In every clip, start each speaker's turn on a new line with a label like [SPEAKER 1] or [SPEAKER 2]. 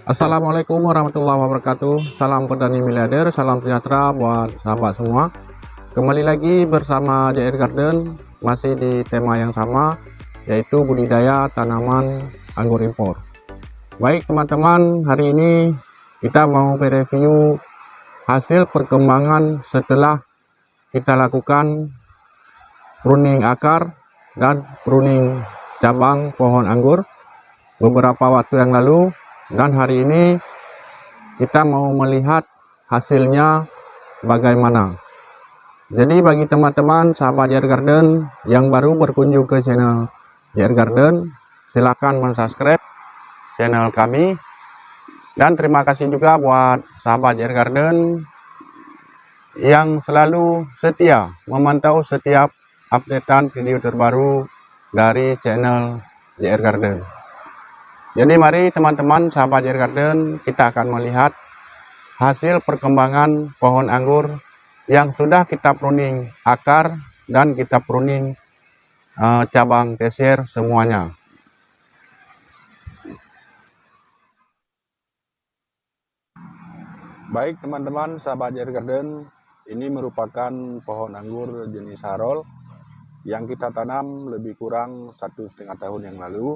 [SPEAKER 1] Assalamualaikum warahmatullahi wabarakatuh. Salam petani miliarder, salam sejahtera buat sahabat semua. Kembali lagi bersama JR Garden, masih di tema yang sama, yaitu budidaya tanaman anggur impor. Baik teman-teman, hari ini kita mau mereview hasil perkembangan setelah kita lakukan pruning akar dan pruning cabang pohon anggur beberapa waktu yang lalu, dan hari ini kita mau melihat hasilnya bagaimana. Jadi bagi teman-teman sahabat JR Garden yang baru berkunjung ke channel JR Garden, silakan mensubscribe channel kami, dan terima kasih juga buat sahabat JR Garden yang selalu setia memantau setiap updatean video terbaru dari channel JR Garden. Jadi mari teman-teman sahabat JR Garden, kita akan melihat hasil perkembangan pohon anggur yang sudah kita pruning akar dan kita pruning cabang tersier semuanya. Baik teman-teman sahabat JR Garden, ini merupakan pohon anggur jenis Harol yang kita tanam lebih kurang 1,5 tahun yang lalu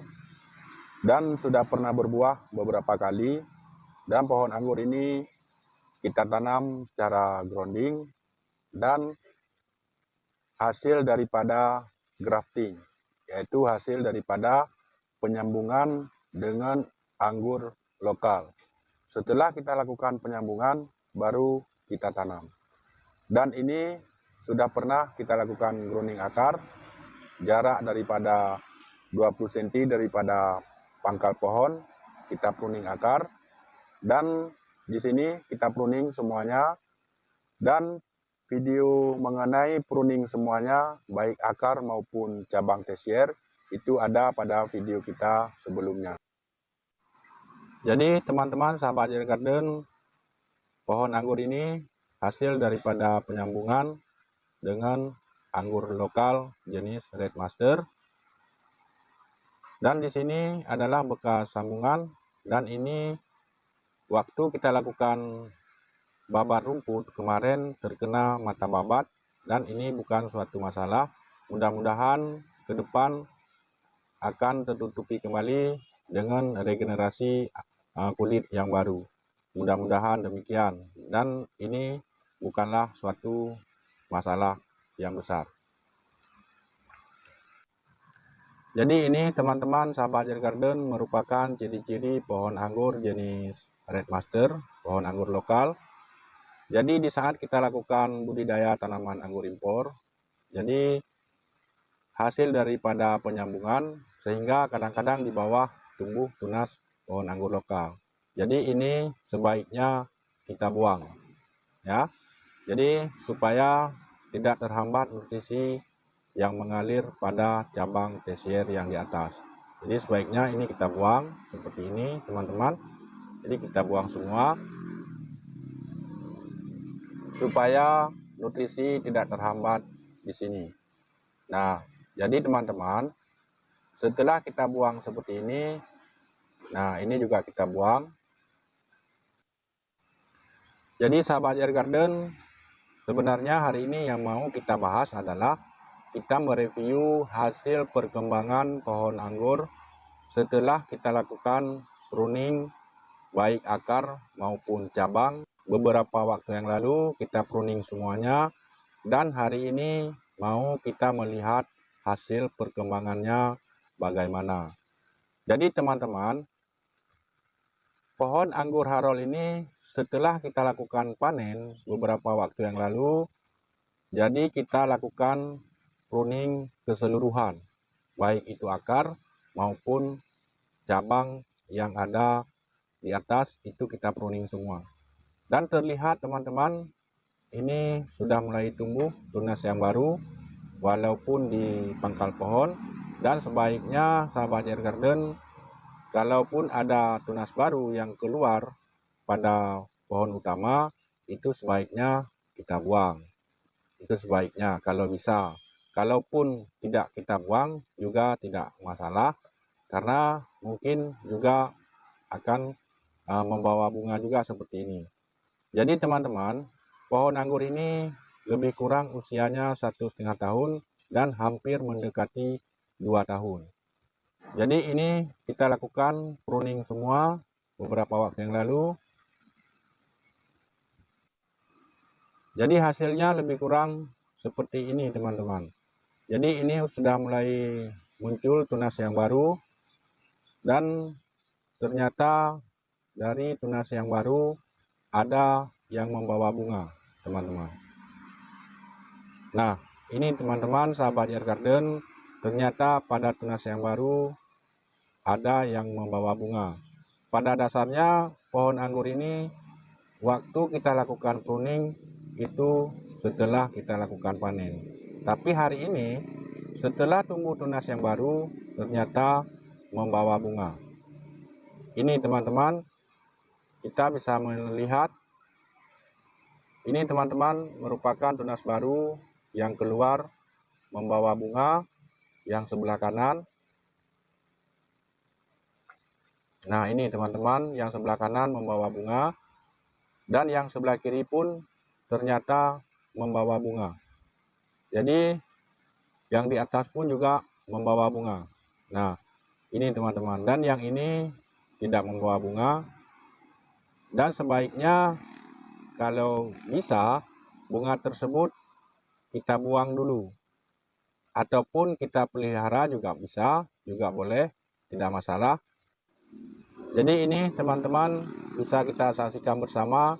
[SPEAKER 1] dan sudah pernah berbuah beberapa kali. Dan pohon anggur ini kita tanam secara grounding dan hasil daripada grafting, yaitu hasil daripada penyambungan dengan anggur lokal. Setelah kita lakukan penyambungan, baru kita tanam. Dan ini sudah pernah kita lakukan grounding akar, jarak daripada 20 cm daripada pangkal pohon, kita pruning akar, dan di sini kita pruning semuanya. Dan video mengenai pruning semuanya, baik akar maupun cabang tersier, itu ada pada video kita sebelumnya. Jadi teman-teman sahabat JR Garden, pohon anggur ini hasil daripada penyambungan dengan anggur lokal jenis Red Master. Dan di sini adalah bekas sambungan, dan ini waktu kita lakukan babat rumput kemarin terkena mata babat, dan ini bukan suatu masalah. Mudah-mudahan ke depan akan tertutupi kembali dengan regenerasi kulit yang baru. Mudah-mudahan demikian, dan ini bukanlah suatu masalah yang besar. Jadi ini teman-teman sahabat JR Garden merupakan ciri-ciri pohon anggur jenis Red Master, pohon anggur lokal. Jadi di saat kita lakukan budidaya tanaman anggur impor, jadi hasil daripada penyambungan sehingga kadang-kadang di bawah tumbuh tunas pohon anggur lokal. Jadi ini sebaiknya kita buang, ya. Jadi supaya tidak terhambat nutrisi yang mengalir pada cabang tersier yang di atas. Jadi sebaiknya ini kita buang seperti ini teman-teman. Jadi kita buang semua supaya nutrisi tidak terhambat di sini. Nah, jadi teman-teman, setelah kita buang seperti ini, nah ini juga kita buang. Jadi sahabat JR Garden, sebenarnya hari ini yang mau kita bahas adalah kita mereview hasil perkembangan pohon anggur setelah kita lakukan pruning baik akar maupun cabang. Beberapa waktu yang lalu kita pruning semuanya, dan hari ini mau kita melihat hasil perkembangannya bagaimana. Jadi teman-teman, pohon anggur Harol ini setelah kita lakukan panen beberapa waktu yang lalu, jadi kita lakukan pruning keseluruhan, baik itu akar maupun cabang yang ada di atas, itu kita pruning semua. Dan terlihat teman-teman, ini sudah mulai tumbuh tunas yang baru walaupun di pangkal pohon. Dan sebaiknya sahabat JR Garden, kalaupun ada tunas baru yang keluar pada pohon utama, itu sebaiknya kita buang. Itu sebaiknya kalau bisa. Kalaupun tidak kita buang juga tidak masalah, karena mungkin juga akan membawa bunga juga seperti ini. Jadi teman-teman, pohon anggur ini lebih kurang usianya 1,5 tahun dan hampir mendekati 2 tahun. Jadi ini kita lakukan pruning semua beberapa waktu yang lalu. Jadi hasilnya lebih kurang seperti ini teman-teman. Jadi ini sudah mulai muncul tunas yang baru, dan ternyata dari tunas yang baru ada yang membawa bunga teman-teman. Nah ini teman-teman sahabat JR Garden, ternyata pada tunas yang baru ada yang membawa bunga. Pada dasarnya pohon anggur ini waktu kita lakukan pruning itu setelah kita lakukan panen. Tapi hari ini setelah tumbuh tunas yang baru ternyata membawa bunga. Ini teman-teman, kita bisa melihat ini teman-teman merupakan tunas baru yang keluar membawa bunga yang sebelah kanan. Nah ini teman-teman, yang sebelah kanan membawa bunga, dan yang sebelah kiri pun ternyata membawa bunga. Jadi yang di atas pun juga membawa bunga. Nah ini teman-teman, dan yang ini tidak membawa bunga. Dan sebaiknya kalau bisa bunga tersebut kita buang dulu, ataupun kita pelihara juga bisa, juga boleh, tidak masalah. Jadi ini teman-teman bisa kita saksikan bersama,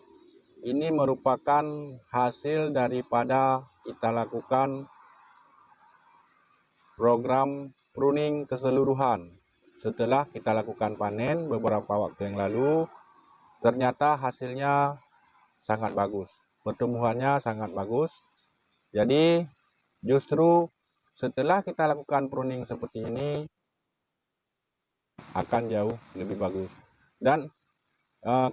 [SPEAKER 1] ini merupakan hasil daripada kita lakukan program pruning keseluruhan. Setelah kita lakukan panen beberapa waktu yang lalu, ternyata hasilnya sangat bagus, pertumbuhannya sangat bagus. Jadi justru setelah kita lakukan pruning seperti ini akan jauh lebih bagus. Dan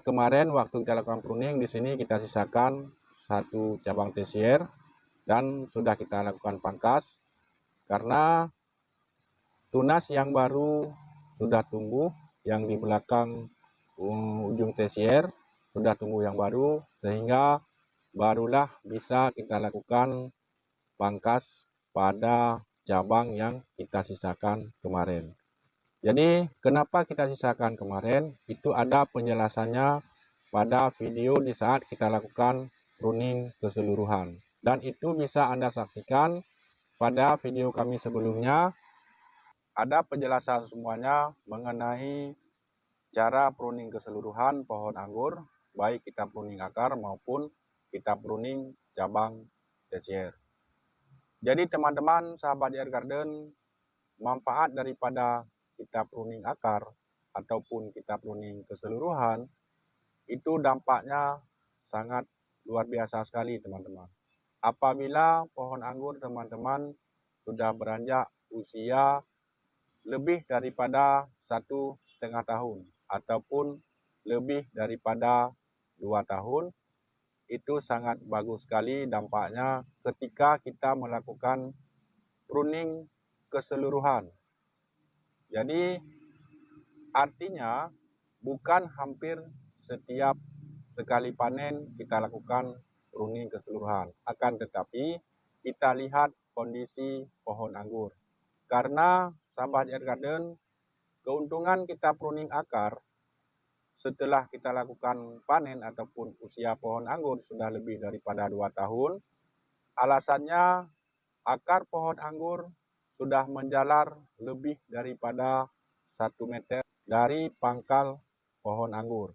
[SPEAKER 1] kemarin waktu kita lakukan pruning di sini kita sisakan satu cabang tesier dan sudah kita lakukan pangkas karena tunas yang baru sudah tumbuh, yang di belakang ujung tesier sudah tumbuh yang baru, sehingga barulah bisa kita lakukan pangkas pada cabang yang kita sisakan kemarin. Jadi kenapa kita sisakan kemarin, itu ada penjelasannya pada video di saat kita lakukan pruning keseluruhan, dan itu bisa Anda saksikan pada video kami sebelumnya. Ada penjelasan semuanya mengenai cara pruning keseluruhan pohon anggur, baik kita pruning akar maupun kita pruning cabang tesier. Jadi teman-teman sahabat JR Garden, manfaat daripada kita pruning akar ataupun kita pruning keseluruhan itu dampaknya sangat luar biasa sekali teman-teman. Apabila pohon anggur teman-teman sudah beranjak usia lebih daripada 1,5 tahun ataupun lebih daripada 2 tahun, itu sangat bagus sekali dampaknya ketika kita melakukan pruning keseluruhan. Jadi artinya bukan hampir setiap sekali panen kita lakukan pruning keseluruhan, akan tetapi kita lihat kondisi pohon anggur. Karena sahabat JR Garden, keuntungan kita pruning akar setelah kita lakukan panen ataupun usia pohon anggur sudah lebih daripada 2 tahun, alasannya akar pohon anggur sudah menjalar lebih daripada 1 meter dari pangkal pohon anggur.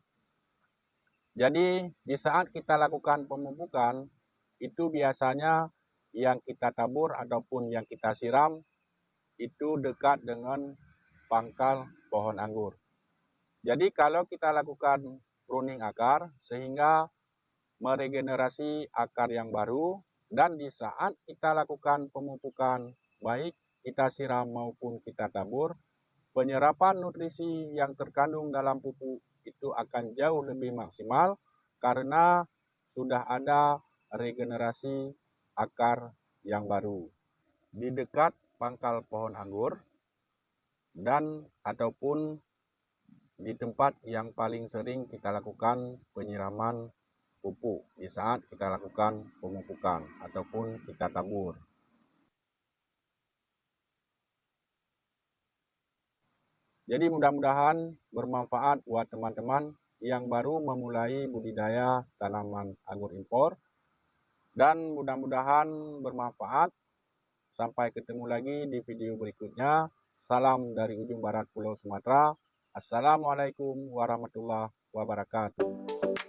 [SPEAKER 1] Jadi di saat kita lakukan pemupukan, itu biasanya yang kita tabur ataupun yang kita siram itu dekat dengan pangkal pohon anggur. Jadi kalau kita lakukan pruning akar sehingga meregenerasi akar yang baru, dan di saat kita lakukan pemupukan baik kita siram maupun kita tabur, penyerapan nutrisi yang terkandung dalam pupuk itu akan jauh lebih maksimal karena sudah ada regenerasi akar yang baru di dekat pangkal pohon anggur dan ataupun di tempat yang paling sering kita lakukan penyiraman pupuk di saat kita lakukan pemupukan ataupun kita tabur. Jadi mudah-mudahan bermanfaat buat teman-teman yang baru memulai budidaya tanaman anggur impor, dan mudah-mudahan bermanfaat. Sampai ketemu lagi di video berikutnya. Salam dari ujung barat Pulau Sumatera. Assalamualaikum warahmatullahi wabarakatuh.